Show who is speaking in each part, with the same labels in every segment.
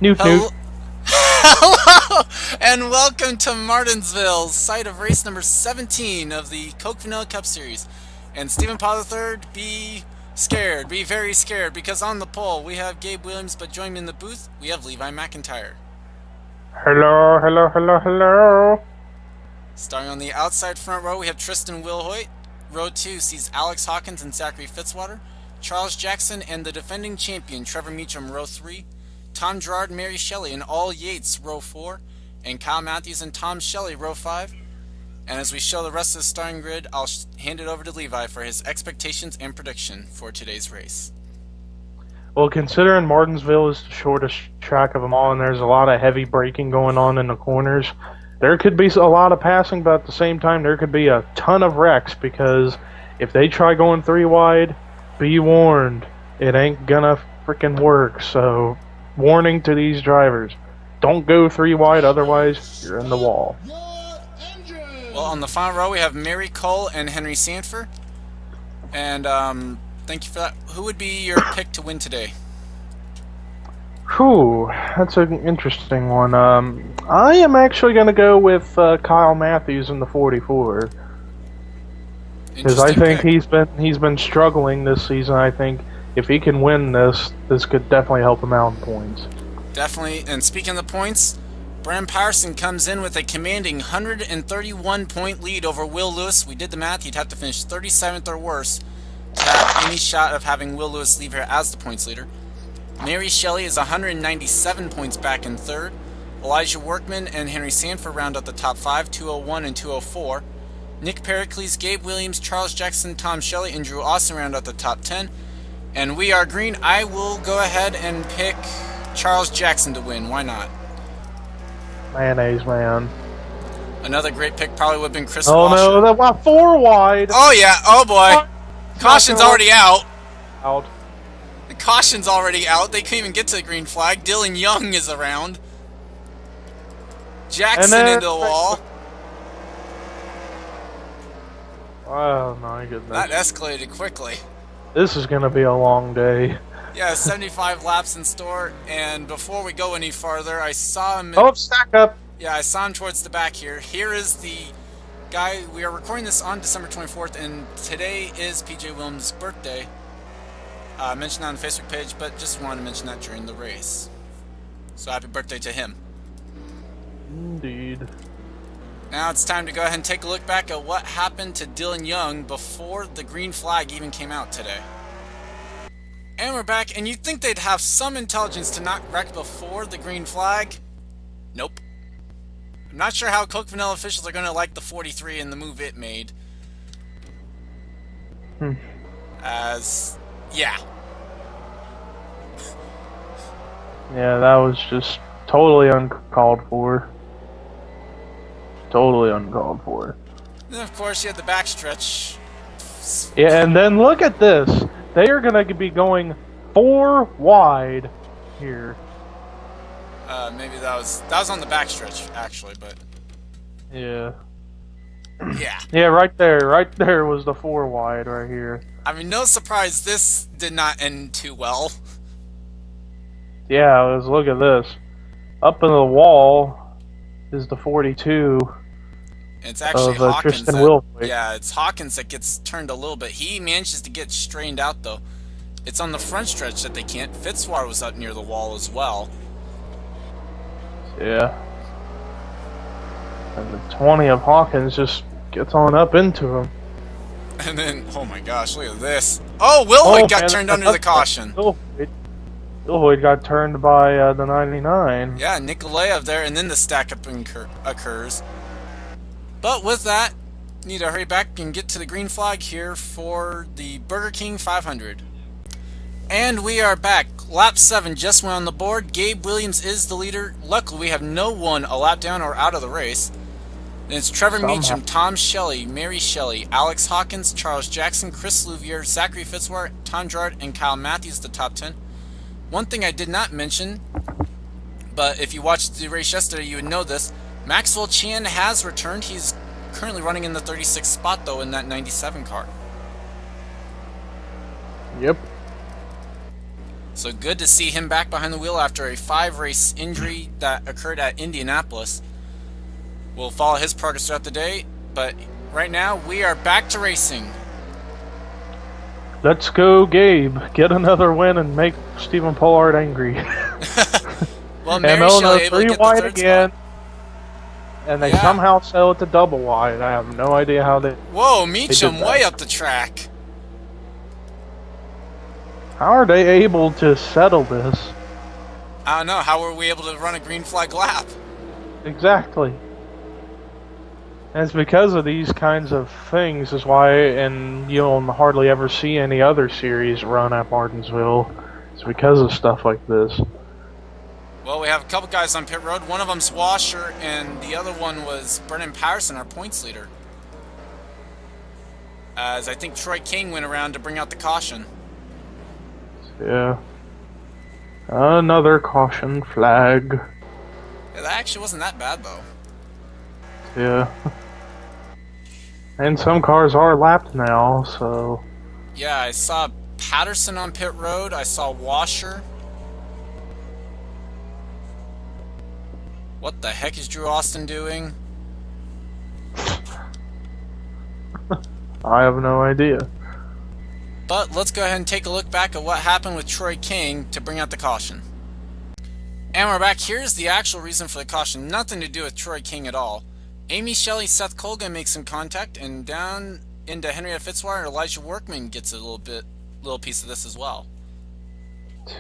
Speaker 1: Newt Newt.
Speaker 2: Hello, and welcome to Martinsville, site of race number 17 of the Coke Vanilla Cup Series. And Stephen Paul III, be scared, be very scared, because on the pole we have Gabe Williams, but joining me in the booth, we have Levi McIntyre.
Speaker 1: Hello, hello, hello, hello.
Speaker 2: Starting on the outside front row, we have Tristan Wilhoit. Row 2 sees Alex Hawkins and Zachary Fitzwater, Charles Jackson, and the defending champion, Trevor Meecham, row 3. Tom Gerard, Mary Shelley, and All Yates, row 4, and Kyle Matthews and Tom Shelley, row 5. And as we show the rest of the starting grid, I'll hand it over to Levi for his expectations and prediction for today's race.
Speaker 1: Well, considering Martinsville is the shortest track of them all, and there's a lot of heavy braking going on in the corners, there could be a lot of passing, but at the same time, there could be a ton of wrecks, because if they try going 3 wide, be warned, it ain't gonna freaking work. So, warning to these drivers, don't go 3 wide, otherwise you're in the wall.
Speaker 2: Well, on the final row, we have Mary Cole and Henry Sanford. And thank you for that. Who would be your pick to win today?
Speaker 1: Whew, that's an interesting one. I am actually going to go with Kyle Matthews in the 44. Because I think he's been struggling this season. I think if he can win this could definitely help him out in points.
Speaker 2: Definitely. And speaking of the points, Bram Patterson comes in with a commanding 131-point lead over Will Lewis. We did the math. He'd have to finish 37th or worse to have any shot of having Will Lewis leave here as the points leader. Mary Shelley is 197 points back in third. Elijah Workman and Henry Sanford round out the top 5, 201 and 204. Nick Pericles, Gabe Williams, Charles Jackson, Tom Shelley, and Drew Austin round out the top 10. And we are green. I will go ahead and pick Charles Jackson to win. Why not?
Speaker 1: Mayonnaise, man.
Speaker 2: Another great pick probably would have been Chris
Speaker 1: Oh
Speaker 2: Washer.
Speaker 1: no, that 4 wide.
Speaker 2: Oh yeah, oh boy. Caution's already out.
Speaker 1: Out.
Speaker 2: The caution's already out. They couldn't even get to the green flag. Dylan Young is around. Jackson into the wall.
Speaker 1: Oh my goodness.
Speaker 2: That escalated quickly.
Speaker 1: This is going to be a long day.
Speaker 2: Yeah, 75 laps in store, and before we go any farther, I saw him...
Speaker 1: Oh, stack up!
Speaker 2: Yeah, I saw him towards the back here. Here is the guy... We are recording this on December 24th, and today is PJ Williams' birthday. I mentioned that on the Facebook page, but just wanted to mention that during the race. So happy birthday to him.
Speaker 1: Indeed.
Speaker 2: Now it's time to go ahead and take a look back at what happened to Dylan Young before the green flag even came out today. And we're back, and you'd think they'd have some intelligence to not wreck before the green flag. Nope. I'm not sure how Coke Vanilla officials are going to like the 43 and the move it made. Yeah.
Speaker 1: Yeah, that was just totally uncalled for. Totally uncalled for.
Speaker 2: Then, of course, you had the backstretch.
Speaker 1: Yeah, and then look at this. They are going to be going 4 wide here.
Speaker 2: Maybe that was on the backstretch, actually, but...
Speaker 1: Yeah.
Speaker 2: Yeah.
Speaker 1: Yeah, right there was the 4 wide right here.
Speaker 2: I mean, no surprise, this did not end too well.
Speaker 1: Yeah, look at this. Up in the wall is the 42.
Speaker 2: It's actually
Speaker 1: of,
Speaker 2: Hawkins.
Speaker 1: Tristan
Speaker 2: Yeah, it's Hawkins that gets turned a little bit. He manages to get strained out, though. It's on the front stretch that they can't. Fitzwater was up near the wall as well.
Speaker 1: Yeah. And the 20 of Hawkins just gets on up into him.
Speaker 2: And then, oh my gosh, look at this. Oh, Wilhoit got turned under the caution.
Speaker 1: Wilhoit got turned by the 99.
Speaker 2: Yeah, Nikolaev there, and then the stack-up occurs. But with that, need to hurry back and get to the green flag here for the Burger King 500. And we are back. Lap 7 just went on the board. Gabe Williams is the leader. Luckily, we have no one a lap down or out of the race. And it's Trevor Meecham, Tom Shelley, Mary Shelley, Alex Hawkins, Charles Jackson, Chris Louvier, Zachary Fitzwater, Tom Gerard, and Kyle Matthews, the top 10. One thing I did not mention, but if you watched the race yesterday, you would know this. Maxwell Chan has returned. He's currently running in the 36th spot, though, in that 97 car.
Speaker 1: Yep.
Speaker 2: So good to see him back behind the wheel after a 5-race injury that occurred at Indianapolis. We'll follow his progress throughout the day, but right now we are back to racing.
Speaker 1: Let's go, Gabe. Get another win and make Stephen Pollard angry.
Speaker 2: Well, Mary Shelley able to get the
Speaker 1: wide
Speaker 2: third
Speaker 1: again.
Speaker 2: spot.
Speaker 1: And they somehow sell it to double wide. I have no idea how they...
Speaker 2: Whoa, Meecham way up the track.
Speaker 1: How are they able to settle this?
Speaker 2: I don't know. How were we able to run a green flag lap?
Speaker 1: Exactly. And it's because of these kinds of things is why, and you'll hardly ever see any other series run at Martinsville. It's because of stuff like this.
Speaker 2: Well, we have a couple guys on pit road. One of them's Washer, and the other one was Brennan Patterson, our points leader. As I think Troy King went around to bring out the caution.
Speaker 1: Yeah. Another caution flag.
Speaker 2: Yeah, that actually wasn't that bad, though.
Speaker 1: Yeah. And some cars are lapped now, so...
Speaker 2: Yeah, I saw Patterson on pit road. I saw Washer. What the heck is Drew Austin doing?
Speaker 1: I have no idea.
Speaker 2: But let's go ahead and take a look back at what happened with Troy King to bring out the caution. And we're back. Here's the actual reason for the caution. Nothing to do with Troy King at all. Amy Shelley, Seth Colgan make some contact, and down into Henrietta Fitzwater, Elijah Workman gets a little piece of this as well.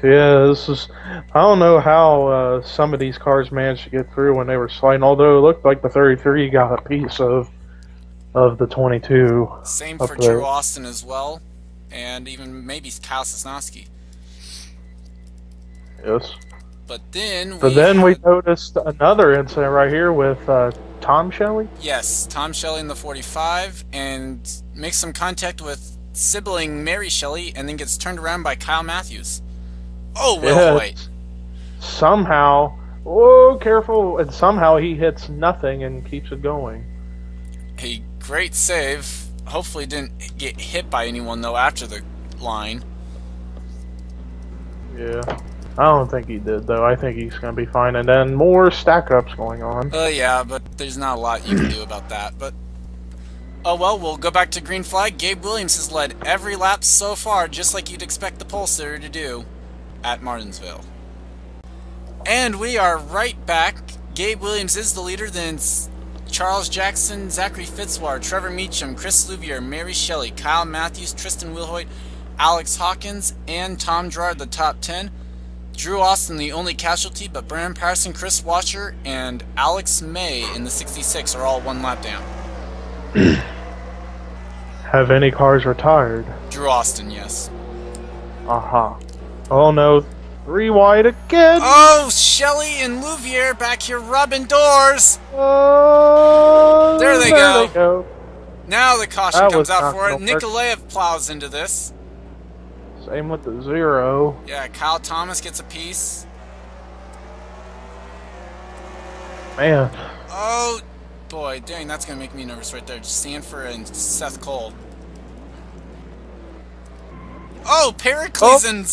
Speaker 1: Yeah, this is... I don't know how some of these cars managed to get through when they were sliding, although it looked like the 33 got a piece of the 22.
Speaker 2: Same for Drew Austin as well. And even maybe Kyle Sosnowski.
Speaker 1: Yes.
Speaker 2: But then
Speaker 1: we noticed another incident right here with Tom Shelley.
Speaker 2: Yes, Tom Shelley in the 45, and makes some contact with sibling Mary Shelley, and then gets turned around by Kyle Matthews. Oh, Will White.
Speaker 1: Somehow, oh, careful, and somehow he hits nothing and keeps it going.
Speaker 2: A great save. Hopefully didn't get hit by anyone, though, after the line.
Speaker 1: Yeah. I don't think he did, though. I think he's going to be fine. And then more stack-ups going on.
Speaker 2: Yeah, but there's not a lot you can do about that. But oh, well, we'll go back to green flag. Gabe Williams has led every lap so far, just like you'd expect the pole sitter to do at Martinsville. And we are right back. Gabe Williams is the leader, then Charles Jackson, Zachary Fitzwater, Trevor Meecham, Chris Louvier, Mary Shelley, Kyle Matthews, Tristan Wilhoit, Alex Hawkins, and Tom Gerard, the top 10. Drew Austin, the only casualty, but Brandon Patterson, Chris Washer, and Alex May in the 66 are all one lap down.
Speaker 1: Have any cars retired?
Speaker 2: Drew Austin, yes.
Speaker 1: Aha. Oh no, 3 wide again!
Speaker 2: Oh, Shelley and Louvier back here rubbing doors! There they go. Now the caution comes out for it. Nikolaev plows into this.
Speaker 1: Same with the 0.
Speaker 2: Yeah, Kyle Thomas gets a piece.
Speaker 1: Man.
Speaker 2: Oh, boy. Dang, that's going to make me nervous right there. Sanford and Seth Cole. Oh, Pericles and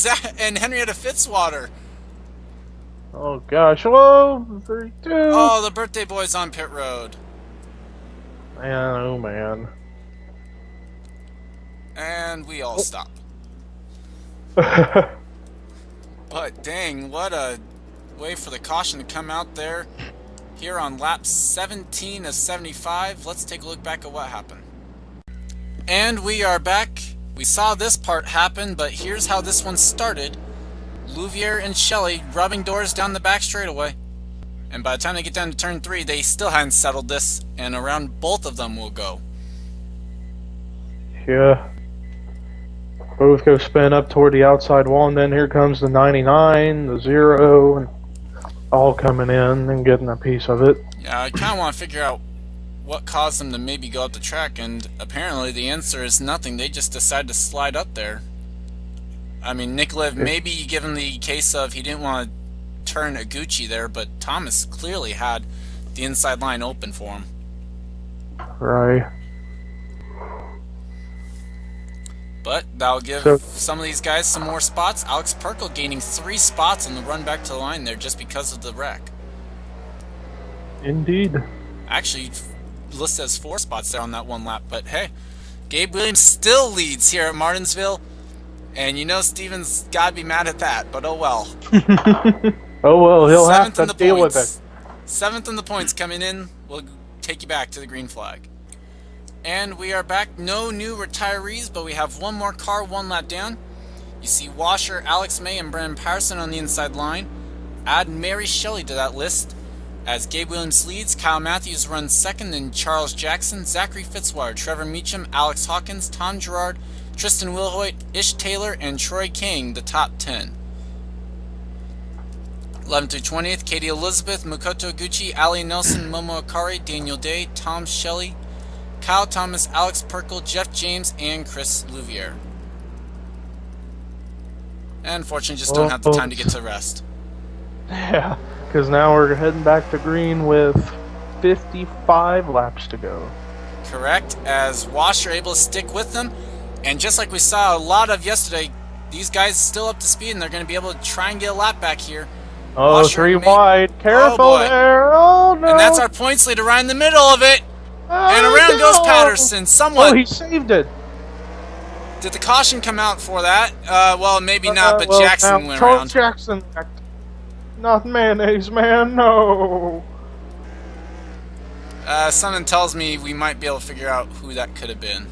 Speaker 2: Henrietta Fitzwater.
Speaker 1: Oh, gosh. Whoa, 32.
Speaker 2: Oh, the birthday boy's on pit road.
Speaker 1: Man, oh, man.
Speaker 2: And we all stop. But dang, what a way for the caution to come out there here on lap 17 of 75. Let's take a look back at what happened. And we are back. We saw this part happen, but here's how this one started. Louvier and Shelley rubbing doors down the back straightaway. And by the time they get down to turn 3, they still hadn't settled this, and around both of them will go.
Speaker 1: Yeah. Both go spin up toward the outside wall, and then here comes the 99, the 0, and all coming in and getting a piece of it.
Speaker 2: Yeah, I kind of want to figure out what caused them to maybe go up the track, and apparently the answer is nothing. They just decided to slide up there. I mean, Nikolaev, maybe you give him the case of he didn't want to turn Iguchi there, but Thomas clearly had the inside line open for him.
Speaker 1: Right.
Speaker 2: But that'll give some of these guys some more spots. Alex Perkle gaining 3 spots on the run back to the line there just because of the wreck.
Speaker 1: Indeed.
Speaker 2: Actually, listed as 4 spots there on that one lap. But hey, Gabe Williams still leads here at Martinsville. And you know Steven's got to be mad at that, but oh well.
Speaker 1: Oh well, he'll have to deal with it.
Speaker 2: 7th in the points coming in. We'll take you back to the green flag. And we are back. No new retirees, but we have one more car, 1 lap down. You see Washer, Alex May, and Brennan Patterson on the inside line. Add Mary Shelley to that list. As Gabe Williams leads, Kyle Matthews runs 2nd, and Charles Jackson, Zachary Fitzwater, Trevor Meecham, Alex Hawkins, Tom Gerard, Tristan Wilhoit, Ish Taylor, and Troy King, the top 10. 11th through 20th, Katie Elizabeth, Makoto Gucci, Ali Nelson, Momo Akari, Daniel Day, Tom Shelley, Kyle Thomas, Alex Perkle, Jeff James, and Chris Louvier. And unfortunately, just don't have the time to get to rest.
Speaker 1: Yeah, because now we're heading back to green with 55 laps to go.
Speaker 2: Correct, as Washer able to stick with them. And just like we saw a lot of yesterday, these guys still up to speed, and they're going to be able to try and get a lap back here.
Speaker 1: Oh, Washer 3 wide. Careful there. Oh, no.
Speaker 2: And that's our points leader right in the middle of it. And around goes Patterson. Somewhat.
Speaker 1: Oh, he saved it.
Speaker 2: Did the caution come out for that? Well, maybe not, but Jackson went around.
Speaker 1: Jackson. Not mayonnaise, man. No.
Speaker 2: Something tells me we might be able to figure out who that could have been.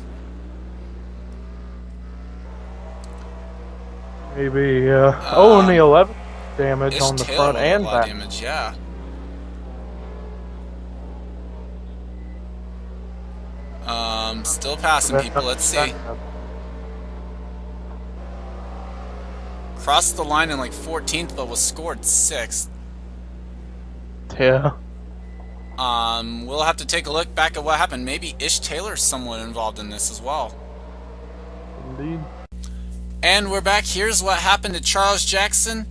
Speaker 1: Maybe, yeah. And the 11 damage on the front and back.
Speaker 2: Damage, yeah. Still passing people. Let's see. Crossed the line in like 14th, but was scored 6th.
Speaker 1: Yeah.
Speaker 2: We'll have to take a look back at what happened. Maybe Ish Taylor's somewhat involved in this as well.
Speaker 1: Indeed.
Speaker 2: And we're back. Here's what happened to Charles Jackson.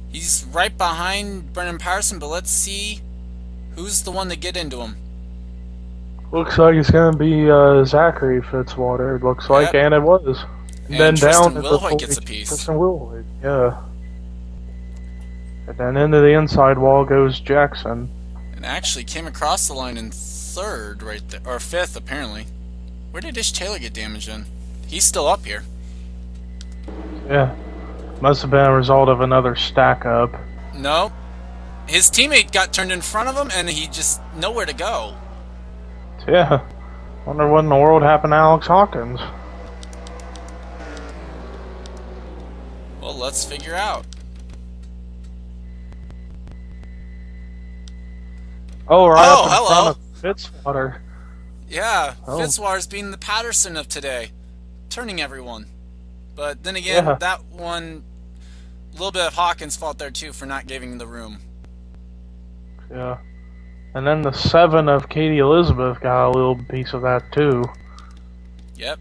Speaker 2: He's right behind Brennan Patterson, but let's see who's the one to get into him.
Speaker 1: Looks like it's going to be Zachary Fitzwater, it looks like, and it was.
Speaker 2: And
Speaker 1: then
Speaker 2: Tristan
Speaker 1: down
Speaker 2: Wilhoit gets a piece.
Speaker 1: Tristan Wilhoit, yeah. And then into the inside wall goes Jackson.
Speaker 2: And actually came across the line in 3rd right there, or 5th apparently. Where did Ish Taylor get damage in? He's still up here.
Speaker 1: Yeah. Must have been a result of another stack up.
Speaker 2: Nope. His teammate got turned in front of him and he just nowhere to go.
Speaker 1: Yeah. Wonder what in the world happened to Alex Hawkins.
Speaker 2: Well, let's figure out.
Speaker 1: Oh, right up in
Speaker 2: hello.
Speaker 1: front of Fitzwater.
Speaker 2: Yeah, Fitzwater's being the Patterson of today. Turning everyone. But then again, that one, a little bit of Hawkins' fault there too for not giving the room.
Speaker 1: Yeah. And then the 7 of Katie Elizabeth got a little piece of that too.
Speaker 2: Yep.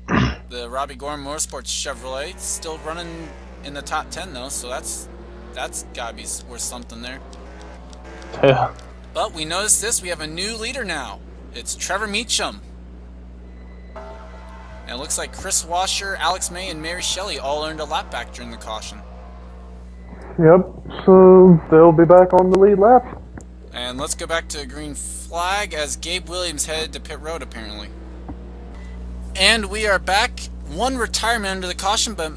Speaker 2: The Robbie Gorham Motorsports Chevrolet still running in the top 10 though, so that's gotta be worth something there.
Speaker 1: Yeah.
Speaker 2: But we noticed this, we have a new leader now. It's Trevor Meecham. And it looks like Chris Washer, Alex May, and Mary Shelley all earned a lap back during the caution.
Speaker 1: Yep, so they'll be back on the lead lap.
Speaker 2: And let's go back to a green flag as Gabe Williams headed to pit road apparently. And we are back. One retirement under the caution, but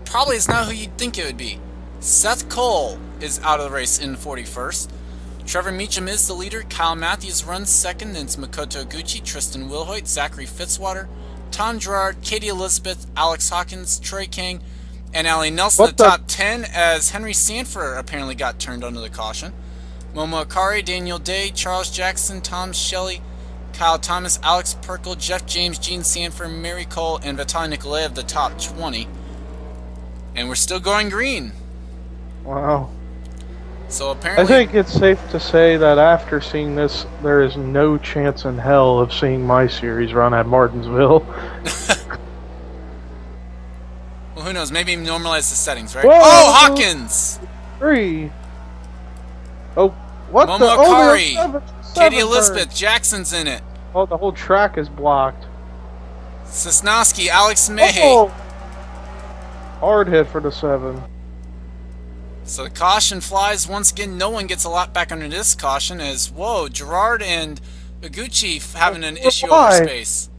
Speaker 2: probably it's not who you'd think it would be. Seth Cole is out of the race in 41st. Trevor Meecham is the leader. Kyle Matthews runs 2nd. Then it's Makoto Gucci, Tristan Wilhoit, Zachary Fitzwater, Tom Gerard, Katie Elizabeth, Alex Hawkins, Troy King, and Ali Nelson the top 10 as Henry Sanford apparently got turned under the caution. Momo Akari, Daniel Day, Charles Jackson, Tom Shelley, Kyle Thomas, Alex Perkle, Jeff James, Gene Sanford, Mary Cole, and Vitaly Nikolaev the top 20. And we're still going green.
Speaker 1: Wow.
Speaker 2: So apparently,
Speaker 1: I think it's safe to say that after seeing this, there is no chance in hell of seeing my series run at Martinsville.
Speaker 2: Well, who knows? Maybe normalize the settings, right?
Speaker 1: Whoa!
Speaker 2: Oh, Hawkins!
Speaker 1: 3. Oh, what
Speaker 2: Momo
Speaker 1: the?
Speaker 2: Akari, Katie Elizabeth, Jackson's in it.
Speaker 1: Oh, the whole track is blocked.
Speaker 2: Sosnowski, Alex May.
Speaker 1: Oh, Hard hit for the 7.
Speaker 2: So the caution flies once again. No one gets a lap back under this caution as, whoa, Gerard and Iguchi having an issue over space.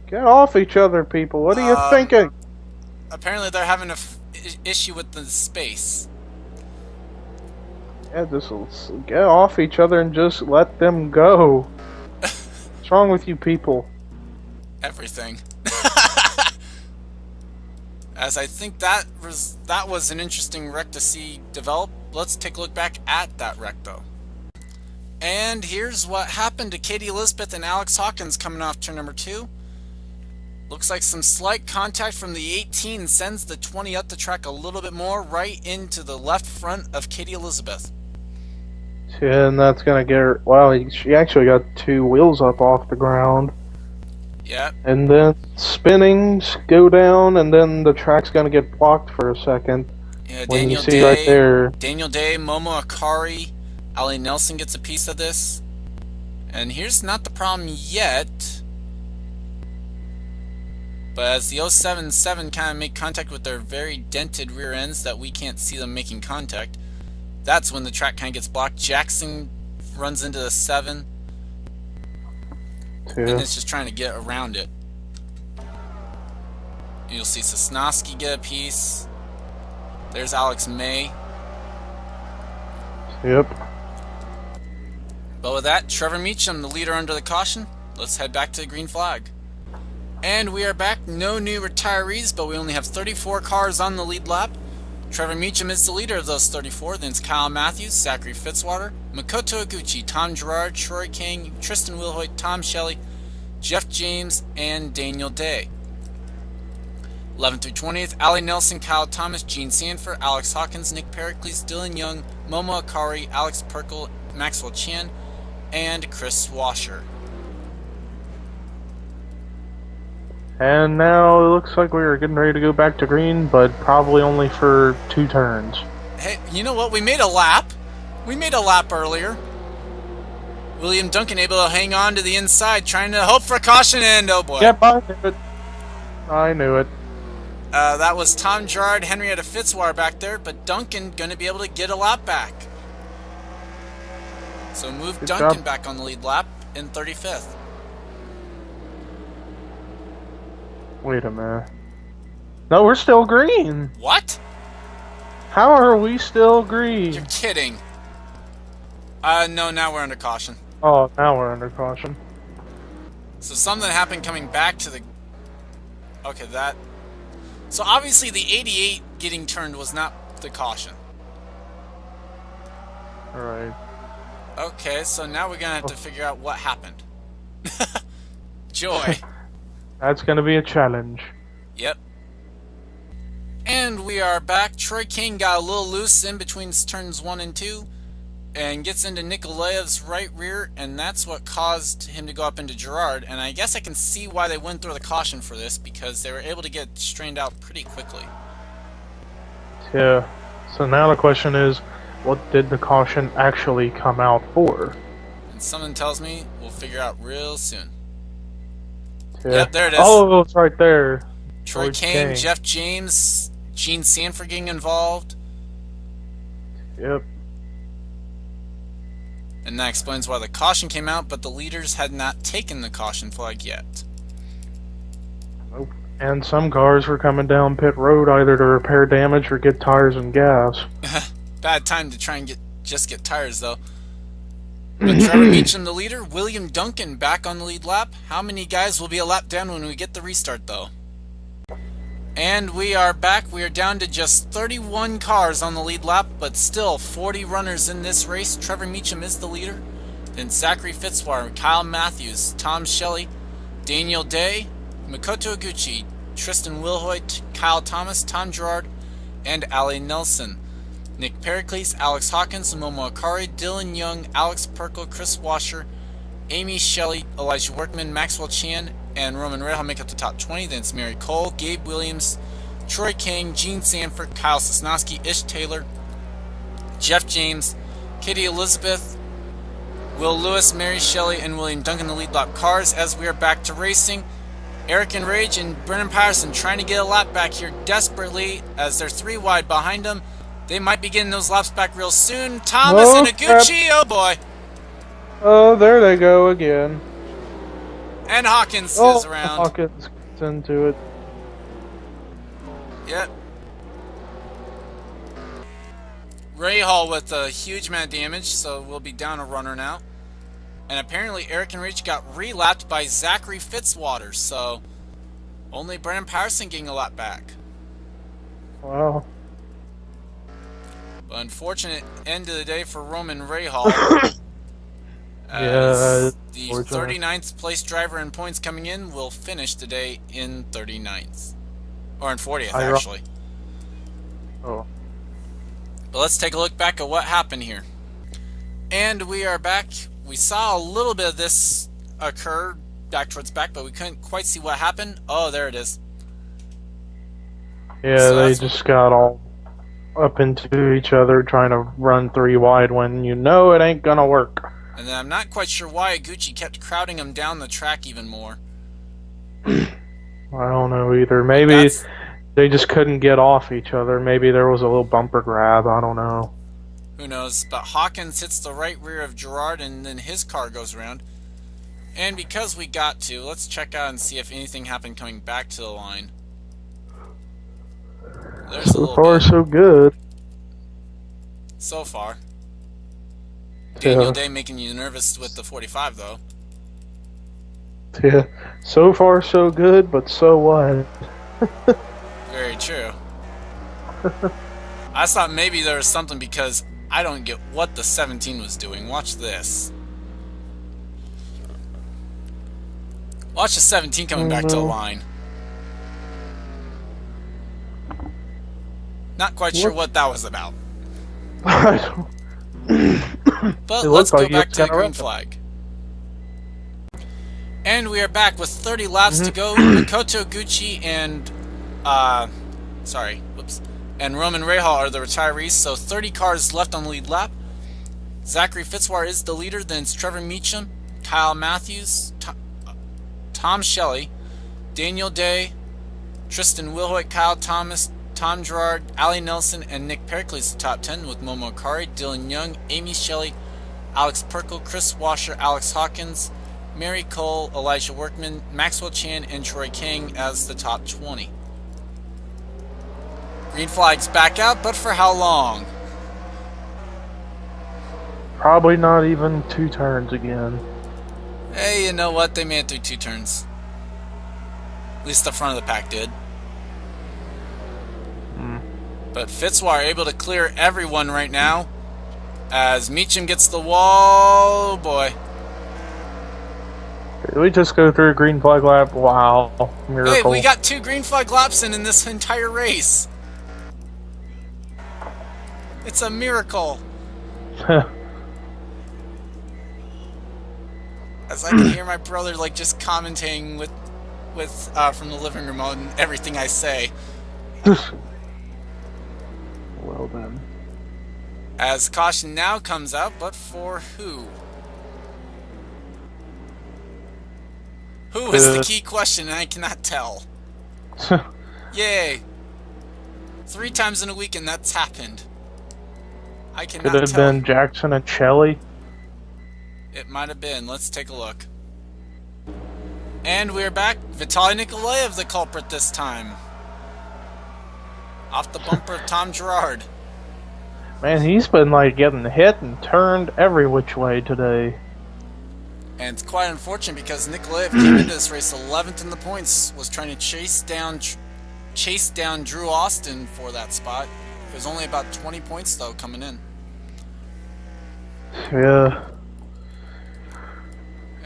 Speaker 1: Get off each other, people. What are you thinking?
Speaker 2: Apparently they're having an issue with the space.
Speaker 1: Yeah, just get off each other and just let them go. What's wrong with you people?
Speaker 2: Everything. As I think that was an interesting wreck to see develop. Let's take a look back at that wreck though. And here's what happened to Katie Elizabeth and Alex Hawkins coming off turn number 2. Looks like some slight contact from the 18 sends the 20 up the track a little bit more, right into the left front of Katie Elizabeth.
Speaker 1: Yeah, and that's gonna get her. Wow, she actually got 2 wheels up off the ground.
Speaker 2: Yeah.
Speaker 1: And then spinnings go down, and then the track's gonna get blocked for a second.
Speaker 2: Yeah,
Speaker 1: when you see right there.
Speaker 2: Daniel Day, Momo Akari, Ali Nelson gets a piece of this. And here's not the problem yet. But as the 077 kind of make contact with their very dented rear ends that we can't see them making contact, that's when the track kind of gets blocked. Jackson runs into the 7.
Speaker 1: Yeah.
Speaker 2: And it's just trying to get around it. You'll see Sosnowski get a piece. There's Alex May.
Speaker 1: Yep.
Speaker 2: But with that, Trevor Meecham, the leader under the caution. Let's head back to the green flag. And we are back. No new retirees, but we only have 34 cars on the lead lap. Trevor Meecham is the leader of those 34. Then it's Kyle Matthews, Zachary Fitzwater, Makoto Iguchi, Tom Gerard, Troy King, Tristan Wilhoit, Tom Shelley, Jeff James, and Daniel Day. 11th through 20th, Ali Nelson, Kyle Thomas, Gene Sanford, Alex Hawkins, Nick Pericles, Dylan Young, Momo Akari, Alex Perkle, Maxwell Chan, and Chris Washer.
Speaker 1: And now it looks like we are getting ready to go back to green, but probably only for 2 turns.
Speaker 2: Hey, you know what? We made a lap. We made a lap earlier. William Duncan able to hang on to the inside, trying to hope for a caution, and oh boy.
Speaker 1: Yep, I knew it. I knew it.
Speaker 2: That was Tom Gerard, Henrietta Fitzwater back there, but Duncan going to be able to get a lap back. So move
Speaker 1: Good
Speaker 2: Duncan
Speaker 1: job.
Speaker 2: back on the lead lap in 35th.
Speaker 1: Wait a minute. No, we're still green.
Speaker 2: What?
Speaker 1: How are we still green?
Speaker 2: You're kidding. No, now we're under caution.
Speaker 1: Oh, now we're under caution.
Speaker 2: So something happened coming back to the... Okay, that... So obviously the 88 getting turned was not the caution.
Speaker 1: Alright.
Speaker 2: Okay, so now we're going to have to figure out what happened. Joy.
Speaker 1: That's going to be a challenge.
Speaker 2: Yep. And we are back. Troy King got a little loose in between turns 1 and 2 and gets into Nikolaev's right rear, and that's what caused him to go up into Gerard. And I guess I can see why they went through the caution for this, because they were able to get strained out pretty quickly.
Speaker 1: Yeah. So now the question is, what did the caution actually come out for?
Speaker 2: And something tells me we'll figure out real soon.
Speaker 1: Yeah.
Speaker 2: Yep, there it is.
Speaker 1: Oh, it's right there.
Speaker 2: Troy King, Jeff James, Gene Sanford getting involved.
Speaker 1: Yep.
Speaker 2: And that explains why the caution came out, but the leaders had not taken the caution flag yet.
Speaker 1: Nope. And some cars were coming down pit road either to repair damage or get tires and gas.
Speaker 2: Bad time to try and just get tires, though. But Trevor Meecham, the leader. William Duncan back on the lead lap. How many guys will be a lap down when we get the restart, though? And we are back. We are down to just 31 cars on the lead lap, but still 40 runners in this race. Trevor Meecham is the leader. Then Zachary Fitzwater, Kyle Matthews, Tom Shelley, Daniel Day, Makoto Iguchi, Tristan Wilhoit, Kyle Thomas, Tom Gerard, and Ali Nelson. Nick Pericles, Alex Hawkins, Momo Akari, Dylan Young, Alex Perkle, Chris Washer, Amy Shelley, Elijah Workman, Maxwell Chan, and Roman Reha make up the top 20. Then it's Mary Cole, Gabe Williams, Troy King, Gene Sanford, Kyle Sosnowski, Ish Taylor, Jeff James, Katie Elizabeth, Will Lewis, Mary Shelley, and William Duncan, the lead lap cars, as we are back to racing. Eric and Rage and Brennan Patterson trying to get a lap back here desperately as they're 3 wide behind them. They might be getting those laps back real soon. Thomas and Iguchi, oh boy.
Speaker 1: Oh, there they go again.
Speaker 2: And Hawkins is around.
Speaker 1: Hawkins gets into it.
Speaker 2: Yep. Ray Hall with a huge amount of damage, so we'll be down a runner now. And apparently Eric and Rich got relapped by Zachary Fitzwater, so only Brennan Patterson getting a lap back.
Speaker 1: Wow.
Speaker 2: But unfortunate end of the day for Roman Ray Hall.
Speaker 1: Yeah,
Speaker 2: the 39th place driver in points coming in will finish today in 39th. Or in 40th, actually.
Speaker 1: Oh.
Speaker 2: But let's take a look back at what happened here. And we are back. We saw a little bit of this occur back towards back, but we couldn't quite see what happened. Oh, there it is.
Speaker 1: Yeah, so they just got all up into each other trying to run 3 wide when you know it ain't gonna work.
Speaker 2: And then I'm not quite sure why Iguchi kept crowding him down the track even more.
Speaker 1: I don't know either. Maybe they just couldn't get off each other. Maybe there was a little bumper grab. I don't know.
Speaker 2: Who knows? But Hawkins hits the right rear of Gerard, and then his car goes around. And because we got to, let's check out and see if anything happened coming back to the line. There's
Speaker 1: so far, so good.
Speaker 2: So far. Daniel Day making you nervous with the 45, though.
Speaker 1: Yeah, so far so good, but so what?
Speaker 2: Very true. I thought maybe there was something because I don't get what the 17 was doing. Watch this. Watch the 17 coming back to the line. Not quite sure what that was about.
Speaker 1: I don't...
Speaker 2: But let's go back to the green flag. And we are back with 30 laps to go. Makoto Gucci and and Roman Rahal are the retirees, so 30 cars left on the lead lap. Zachary Fitzwater is the leader, then it's Trevor Meecham, Kyle Matthews, Tom Shelley, Daniel Day, Tristan Wilhoit, Kyle Thomas, Tom Gerard, Ali Nelson, and Nick Pericles the top 10, with Momo Akari, Dylan Young, Amy Shelley, Alex Perkle, Chris Washer, Alex Hawkins, Mary Cole, Elijah Workman, Maxwell Chan, and Troy King as the top 20. Green flag's back out, but for how long?
Speaker 1: Probably not even 2 turns again.
Speaker 2: Hey, you know what? They made it through 2 turns. At least the front of the pack did. But Fitzwater able to clear everyone right now as Meecham gets the wall. Oh boy.
Speaker 1: Did we just go through a green flag lap? Wow. Miracle.
Speaker 2: Hey, we got 2 green flag laps in this entire race. It's a miracle. As I can hear my brother like just commenting with from the living room on everything I say.
Speaker 1: Well then.
Speaker 2: As caution now comes out, but for who? Who is the key question, and I cannot tell. Yay. 3 times in a week, and that's happened. I cannot tell.
Speaker 1: Could it have been Jackson and Shelley?
Speaker 2: It might have been. Let's take a look. And we're back. Vitaly Nikolaev, the culprit this time. Off the bumper of Tom Gerard.
Speaker 1: Man, he's been like getting hit and turned every which way today.
Speaker 2: And it's quite unfortunate because Nikolaev came into this race 11th in the points, was trying to chase down Drew Austin for that spot. It was only about 20 points though coming in.
Speaker 1: Yeah.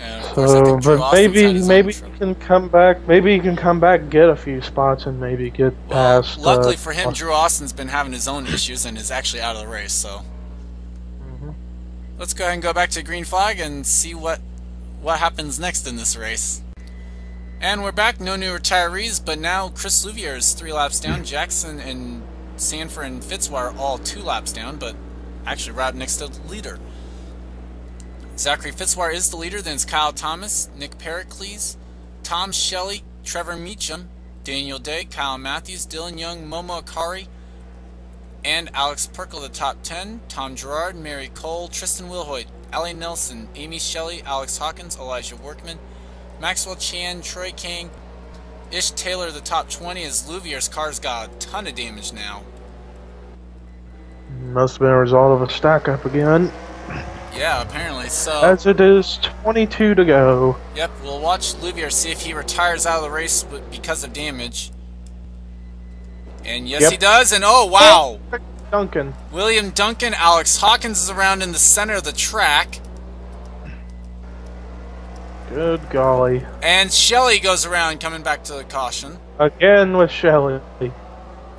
Speaker 2: And of course, I think Drew
Speaker 1: but
Speaker 2: Austin's
Speaker 1: maybe he can come back. Maybe he can come back and get a few spots and maybe get past.
Speaker 2: Luckily for him, Drew Austin's been having his own issues and is actually out of the race. So let's go ahead and go back to green flag and see what happens next in this race. And we're back. No new retirees, but now Chris Louvier is 3 laps down. Jackson and Sanford and Fitzwater all 2 laps down, but actually right next to the leader. Zachary Fitzwater is the leader, then it's Kyle Thomas, Nick Pericles, Tom Shelley, Trevor Meecham, Daniel Day, Kyle Matthews, Dylan Young, Momo Akari, and Alex Perkle, the top 10. Tom Gerard, Mary Cole, Tristan Wilhoit, Allie Nelson, Amy Shelley, Alex Hawkins, Elijah Workman, Maxwell Chan, Troy King, Ish Taylor, the top 20, as Louvier's car's got a ton of damage now.
Speaker 1: Must have been a result of a stack up again.
Speaker 2: Yeah, apparently. So
Speaker 1: as it is 22 to go.
Speaker 2: Yep, we'll watch Louvier see if he retires out of the race because of damage. And yes, he does. And oh, wow.
Speaker 1: Duncan.
Speaker 2: William Duncan. Alex Hawkins is around in the center of the track.
Speaker 1: Good golly.
Speaker 2: And Shelley goes around coming back to the caution.
Speaker 1: Again with Shelley.
Speaker 2: And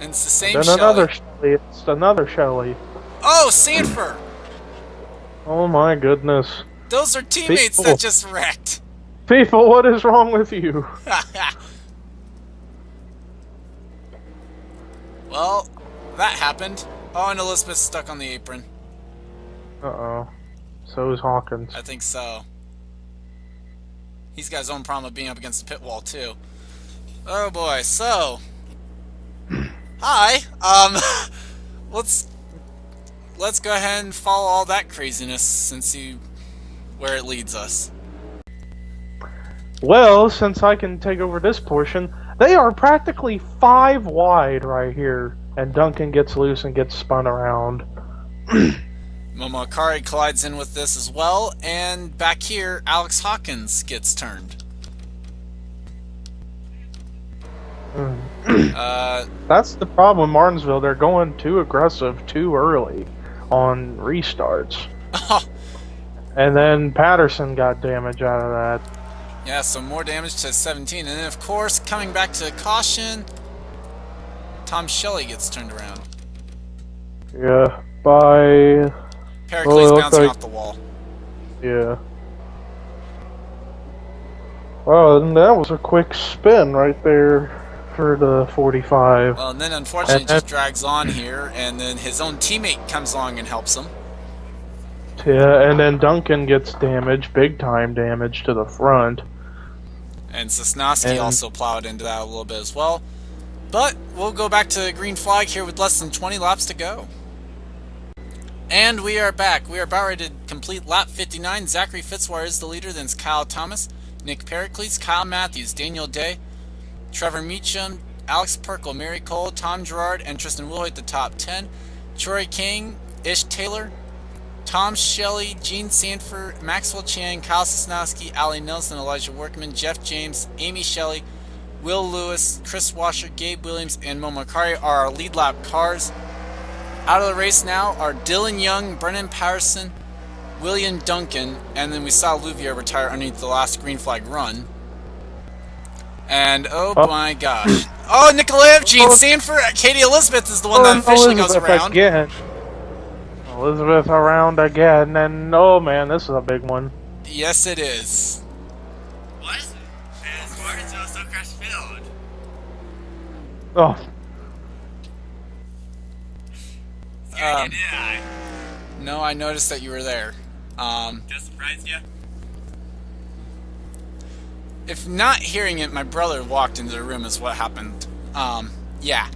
Speaker 2: it's the same
Speaker 1: then
Speaker 2: Shelley.
Speaker 1: Another Shelley. It's another Shelley.
Speaker 2: Oh, Sanford.
Speaker 1: Oh my goodness.
Speaker 2: Those are teammates that just wrecked.
Speaker 1: People, what is wrong with you?
Speaker 2: Well, that happened. Oh, and Elizabeth's stuck on the apron.
Speaker 1: Uh-oh. So is Hawkins.
Speaker 2: I think so. He's got his own problem of being up against the pit wall, too. Oh, boy. So, hi. Let's go ahead and follow all that craziness and see where it leads us.
Speaker 1: Well, since I can take over this portion, they are practically 5 wide right here, and Duncan gets loose and gets spun around.
Speaker 2: Momo Akari collides in with this as well, and back here, Alex Hawkins gets turned.
Speaker 1: That's the problem with Martinsville. They're going too aggressive too early on restarts. And then Patterson got damage out of that.
Speaker 2: Yeah, so more damage to 17. And then, of course, coming back to caution, Tom Shelley gets turned around.
Speaker 1: Yeah, by...
Speaker 2: Pericles bouncing off the wall.
Speaker 1: Yeah. Well, and that was a quick spin right there for the 45.
Speaker 2: Well, and then unfortunately it just drags on here, and then his own teammate comes along and helps him.
Speaker 1: Yeah, and then Duncan gets damage, big time damage to the front.
Speaker 2: And Sosnowski also plowed into that a little bit as well. But we'll go back to the green flag here with less than 20 laps to go. And we are back. We are about ready to complete lap 59. Zachary Fitzwater is the leader, then it's Kyle Thomas, Nick Pericles, Kyle Matthews, Daniel Day, Trevor Meecham, Alex Perkle, Mary Cole, Tom Gerard, and Tristan Wilhoit, the top 10. Troy King, Ish Taylor, Tom Shelley, Gene Sanford, Maxwell Chan, Kyle Sosnowski, Allie Nelson, Elijah Workman, Jeff James, Amy Shelley, Will Lewis, Chris Washer, Gabe Williams, and Momo Akari are our lead lap cars. Out of the race now are Dylan Young, Brennan Patterson, William Duncan, and then we saw Louvier retire underneath the last green flag run. And oh my gosh. Oh, Nikolaev, Gene Sanford, Katie Elizabeth is the one that officially goes around.
Speaker 1: Again. Elizabeth around again, and oh man, this is a big one.
Speaker 2: Yes, it is.
Speaker 3: What? Is Martinsville so crash filled?
Speaker 1: Oh.
Speaker 3: Scared you, did I?
Speaker 2: No, I noticed that you were there.
Speaker 3: Just surprised you?
Speaker 2: If not hearing it, my brother walked into the room is what happened. Yeah.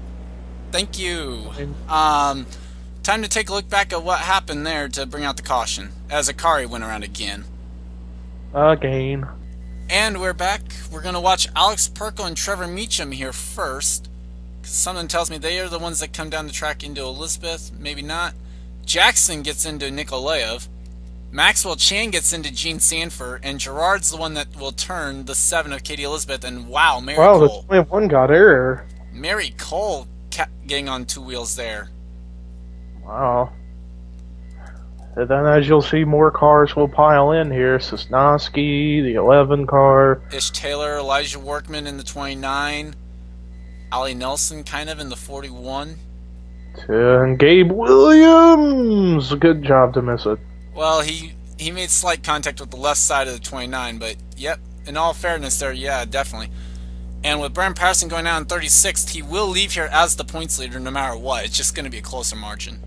Speaker 2: Thank you. Time to take a look back at what happened there to bring out the caution, as Akari went around again.
Speaker 1: Again.
Speaker 2: And we're back. We're going to watch Alex Perkle and Trevor Meecham here first. Something tells me they are the ones that come down the track into Elizabeth. Maybe not. Jackson gets into Nikolaev. Maxwell Chan gets into Gene Sanford. And Gerard's the one that will turn the 7 of Katie Elizabeth. And wow, Mary Cole.
Speaker 1: The 21 got error.
Speaker 2: Mary Cole getting on 2 wheels there.
Speaker 1: Wow. And then as you'll see, more cars will pile in here. Sosnowski, the 11 car.
Speaker 2: Ish Taylor, Elijah Workman in the 29. Allie Nelson kind of in the 41.
Speaker 1: And Gabe Williams! Good job to miss it.
Speaker 2: Well, he made slight contact with the left side of the 29, but yep, in all fairness there, yeah, definitely. And with Brennan Patterson going out in 36th, he will leave here as the points leader no matter what. It's just going to be a closer margin.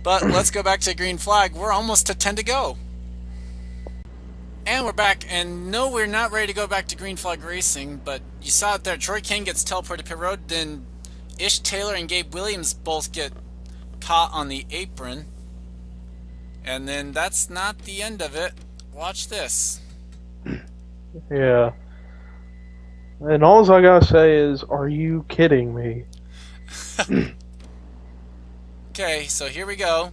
Speaker 2: But let's go back to the green flag. We're almost to 10 to go. And we're back, and no, we're not ready to go back to green flag racing, but you saw it there. Troy Kane gets teleported to pit road, then Ish Taylor and Gabe Williams both get caught on the apron. And then that's not the end of it. Watch this.
Speaker 1: Yeah. And all I gotta say is, are you kidding me?
Speaker 2: Okay, so here we go.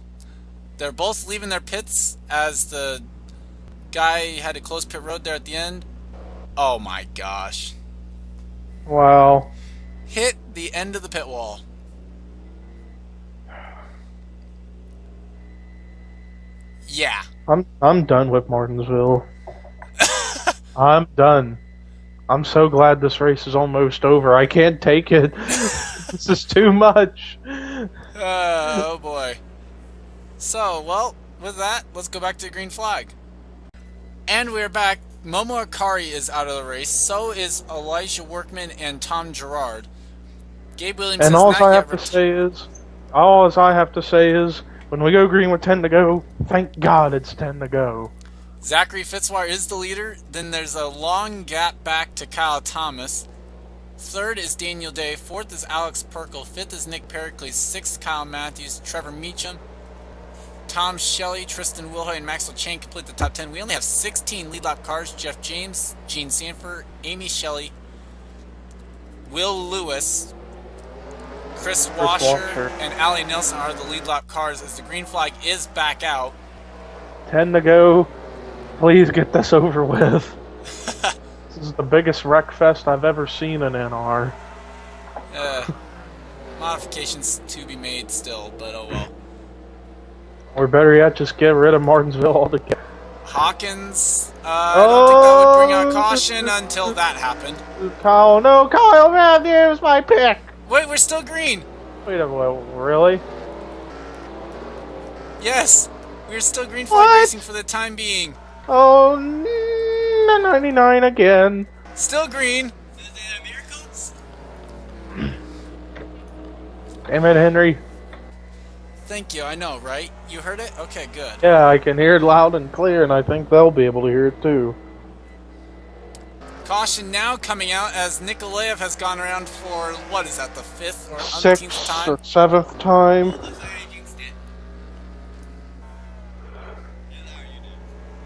Speaker 2: They're both leaving their pits as the guy had to close pit road there at the end. Oh my gosh.
Speaker 1: Wow.
Speaker 2: Hit the end of the pit wall. Yeah.
Speaker 1: I'm done with Martinsville. I'm done. I'm so glad this race is almost over. I can't take it. This is too much.
Speaker 2: Oh boy. So, well, with that, let's go back to the green flag. And we're back. Momo Akari is out of the race. So is Elijah Workman and Tom Gerard. Gabe Williams
Speaker 1: And
Speaker 2: is
Speaker 1: all
Speaker 2: not
Speaker 1: I
Speaker 2: yet
Speaker 1: have to say is, when we go green with 10 to go, thank God it's 10 to go.
Speaker 2: Zachary Fitzwater is the leader. Then there's a long gap back to Kyle Thomas. Third is Daniel Day. Fourth is Alex Perkle. Fifth is Nick Pericles. Sixth, Kyle Matthews. Trevor Meecham. Tom Shelley, Tristan Wilhoit, and Maxwell Chan complete the top 10. We only have 16 lead lap cars. Jeff James, Gene Sanford, Amy Shelley, Will Lewis, Chris Washer, and Allie Nelson are the lead lap cars as the green flag is back out.
Speaker 1: 10 to go. Please get this over with. This is the biggest wreck fest I've ever seen in NR.
Speaker 2: Modifications to be made still, but oh well.
Speaker 1: Or better yet, just get rid of Martinsville altogether.
Speaker 2: Hawkins, I don't think that would bring out caution until that happened.
Speaker 1: Kyle Matthews, my pick!
Speaker 2: Wait, we're still green!
Speaker 1: Wait a minute, really?
Speaker 2: Yes, we're still green flag
Speaker 1: What?
Speaker 2: racing for the time being.
Speaker 1: Oh, 99 again.
Speaker 2: Still green.
Speaker 3: Is it a miracle?
Speaker 1: Damn it, Henry.
Speaker 2: Thank you, I know, right? You heard it? Okay, good.
Speaker 1: Yeah, I can hear it loud and clear, and I think they'll be able to hear it too.
Speaker 2: Caution now coming out as Nikolaev has gone around for, what is that, the 5th or umpteenth
Speaker 1: 6th
Speaker 2: time?
Speaker 1: or 7th time.
Speaker 3: Looks like I jinxed it. Yeah, there you did.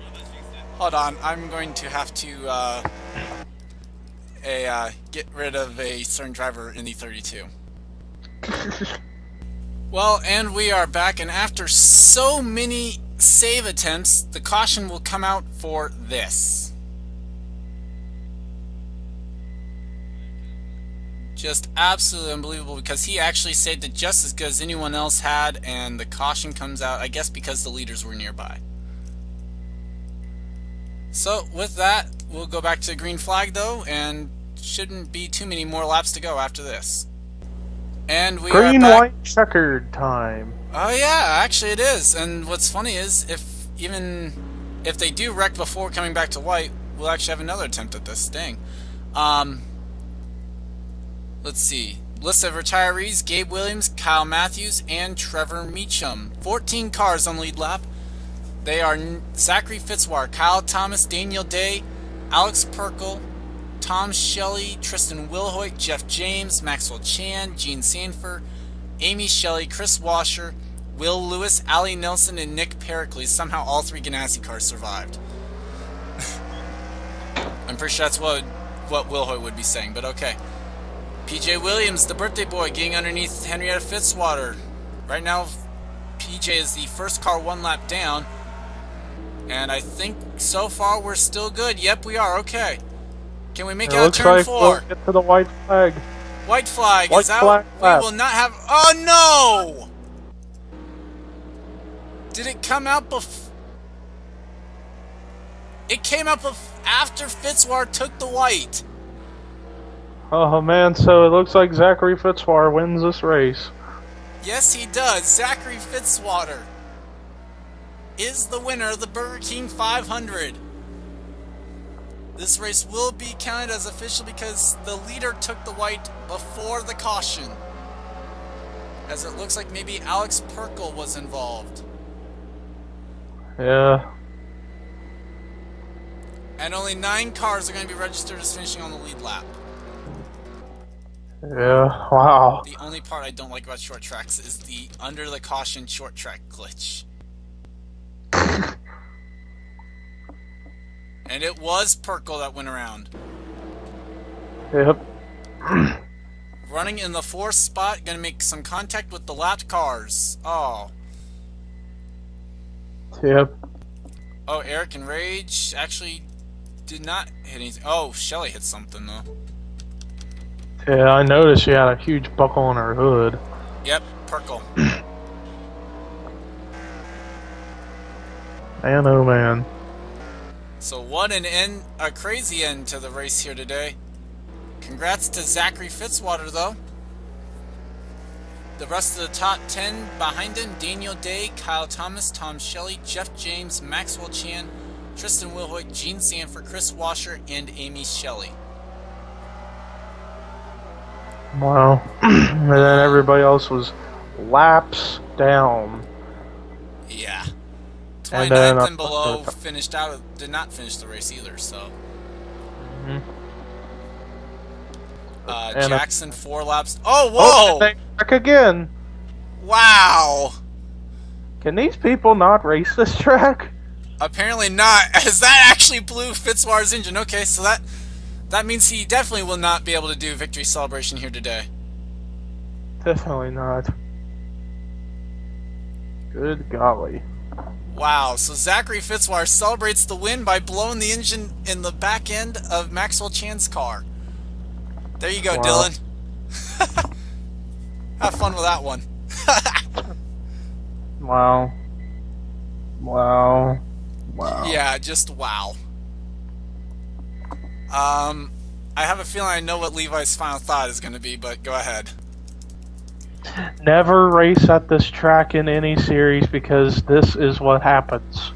Speaker 3: Almost jinxed it.
Speaker 2: Hold on, I'm going to have to get rid of a certain driver in the 32. Well, and we are back, and after so many save attempts, the caution will come out for this. Just absolutely unbelievable, because he actually saved it just as good as anyone else had, and the caution comes out, I guess because the leaders were nearby. So, with that, we'll go back to the green flag, though, and shouldn't be too many more laps to go after this. And we
Speaker 1: Green,
Speaker 2: are back.
Speaker 1: white, checkered time.
Speaker 2: Oh yeah, actually it is. And what's funny is, if they do wreck before coming back to white, we'll actually have another attempt at this thing. Let's see. List of retirees: Gabe Williams, Kyle Matthews, and Trevor Meecham. 14 cars on lead lap. They are Zachary Fitzwater, Kyle Thomas, Daniel Day, Alex Perkle, Tom Shelley, Tristan Wilhoit, Jeff James, Maxwell Chan, Gene Sanford, Amy Shelley, Chris Washer, Will Lewis, Allie Nelson, and Nick Pericles. Somehow all 3 Ganassi cars survived. I'm pretty sure that's what Wilhoit would be saying, but okay. PJ Williams, the birthday boy, getting underneath Henrietta Fitzwater. Right now, PJ is the first car 1 lap down. And I think so far we're still good. Yep, we are. Okay. Can we make out turn 4?
Speaker 1: We'll get to the white flag.
Speaker 2: White flag
Speaker 1: White
Speaker 2: is out.
Speaker 1: flag
Speaker 2: We
Speaker 1: left.
Speaker 2: will not have. Oh no! Did it come out before? It came out after Fitzwater took the white.
Speaker 1: Oh man, so it looks like Zachary Fitzwater wins this race.
Speaker 2: Yes, he does. Zachary Fitzwater is the winner of the Burger King 500. This race will be counted as official because the leader took the white before the caution. As it looks like maybe Alex Perkle was involved.
Speaker 1: Yeah.
Speaker 2: And only 9 cars are going to be registered as finishing on the lead lap.
Speaker 1: Yeah, wow.
Speaker 2: The only part I don't like about short tracks is the under the caution short track glitch. And it was Perkle that went around.
Speaker 1: Yep.
Speaker 2: Running in the 4th spot, gonna make some contact with the lapped cars. Oh.
Speaker 1: Yep.
Speaker 2: Oh, Eric and Rage actually did not hit anything. Oh, Shelly hit something though.
Speaker 1: Yeah, I noticed she had a huge buckle on her hood.
Speaker 2: Yep, Perkle.
Speaker 1: Man, oh man.
Speaker 2: So what a crazy end to the race here today. Congrats to Zachary Fitzwater though. The rest of the top 10 behind him: Daniel Day, Kyle Thomas, Tom Shelley, Jeff James, Maxwell Chan, Tristan Wilhoit, Gene Sanford, Chris Washer, and Amy Shelley.
Speaker 1: Wow. And then everybody else was laps down.
Speaker 2: Yeah.
Speaker 1: And
Speaker 2: 29th and below did not finish the race either, so. Jackson 4 laps. Oh, whoa!
Speaker 1: Oh, back again.
Speaker 2: Wow!
Speaker 1: Can these people not race this track?
Speaker 2: Apparently not, as that actually blew Fitzwater's engine. Okay, so that means he definitely will not be able to do victory celebration here today.
Speaker 1: Definitely not. Good golly.
Speaker 2: Wow, so Zachary Fitzwater celebrates the win by blowing the engine in the back end of Maxwell Chan's car. There you go,
Speaker 1: Wow.
Speaker 2: Dylan. Have fun with that one.
Speaker 1: Wow. Wow. Wow.
Speaker 2: Yeah, just wow. I have a feeling I know what Levi's final thought is going to be, but go ahead.
Speaker 1: Never race at this track in any series because this is what happens.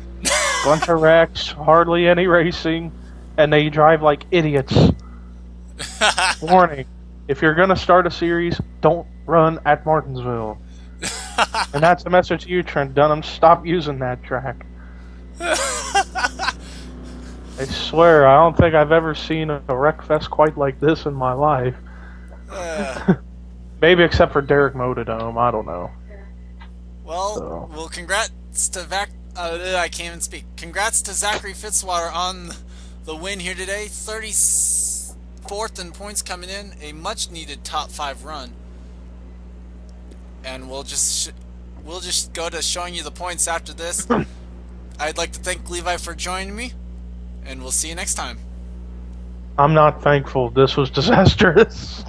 Speaker 1: Bunch of wrecks, hardly any racing, and they drive like idiots. Warning, if you're going to start a series, don't run at Martinsville. And that's a message to you, Trent Dunham. Stop using that track. I swear, I don't think I've ever seen a wreck fest quite like this in my life. Maybe except for Derek Motodome, I don't know.
Speaker 2: Well, congrats to I can't even speak. Congrats to Zachary Fitzwater on the win here today. 34th in points coming in, a much-needed top 5 run. And we'll just go to showing you the points after this. I'd like to thank Levi for joining me, and we'll see you next time.
Speaker 1: I'm not thankful. This was disastrous.